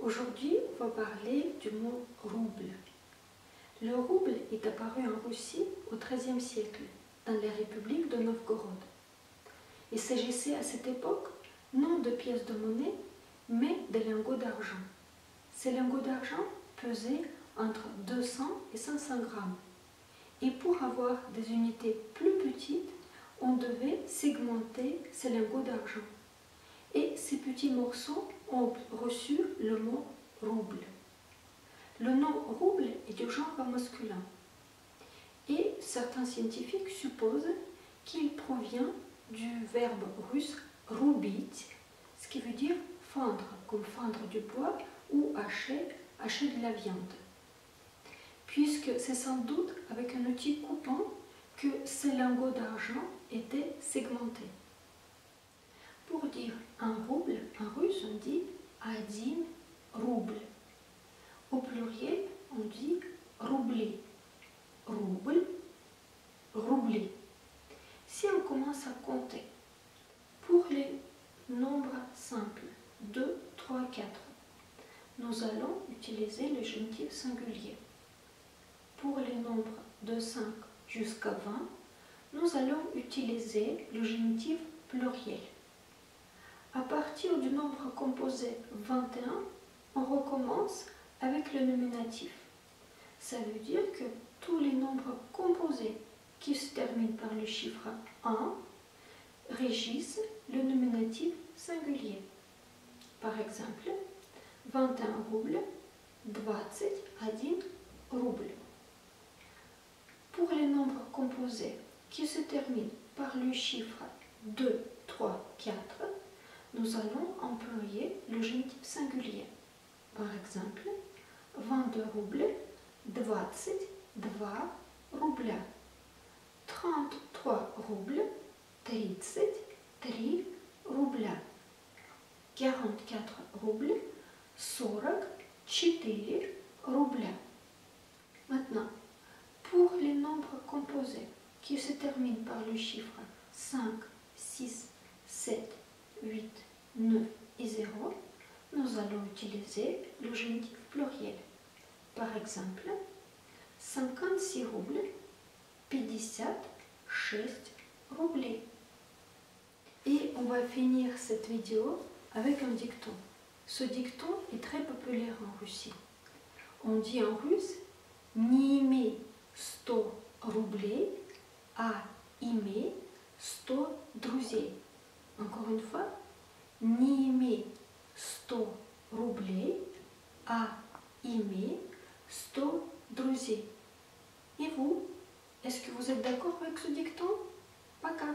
Aujourd'hui, on va parler du mot rouble. Le rouble est apparu en Russie au XIIIe siècle, dans la République de Novgorod. Il s'agissait à cette époque non de pièces de monnaie, mais de lingots d'argent. Ces lingots d'argent pesaient entre 200 et 500 grammes. Et pour avoir des unités plus petites, on devait segmenter ces lingots d'argent. Et ces petits morceaux ont reçu le mot rouble. Le nom rouble est du genre masculin. Et certains scientifiques supposent qu'il provient du verbe russe rubить, ce qui veut dire fendre, comme fendre du bois, ou hacher de la viande. Puisque c'est sans doute avec un outil coupant que ces lingots d'argent étaient segmentés. Pour dire un rouble, en russe, on dit один рубль. Au pluriel, on dit рубли. Rouble, roubli. Si on commence à compter, pour les nombres simples, 2, 3, 4, nous allons utiliser le génitif singulier. Pour les nombres de 5 jusqu'à 20, nous allons utiliser le génitif pluriel. À partir du nombre composé 21, on recommence avec le nominatif. Ça veut dire que tous les nombres composés qui se terminent par le chiffre 1 régissent le nominatif singulier. Par exemple, 21 roubles, 21 roubles. Pour les nombres composés qui se terminent par le chiffre 2, 3, 4, nous allons employer le génitif singulier. Par exemple, 22 roubles, 22 рубля. 33 roubles, 33 рубля. 44 roubles, 44 рубля. Maintenant, pour les nombres composés qui se terminent par le chiffre 5, 6, 7, 8, 9 et 0, nous allons utiliser le génitif pluriel. Par exemple, 56 roubles, 56 рублей. Et on va finir cette vidéo avec un dicton. Ce dicton est très populaire en Russie. On dit en russe «Не имей 100 рублей, а имей 100 друзей». Encore une fois, «Не имей 100 рублей, а имей 100 друзей». Et vous, est-ce que vous êtes d'accord avec ce dicton? Пока!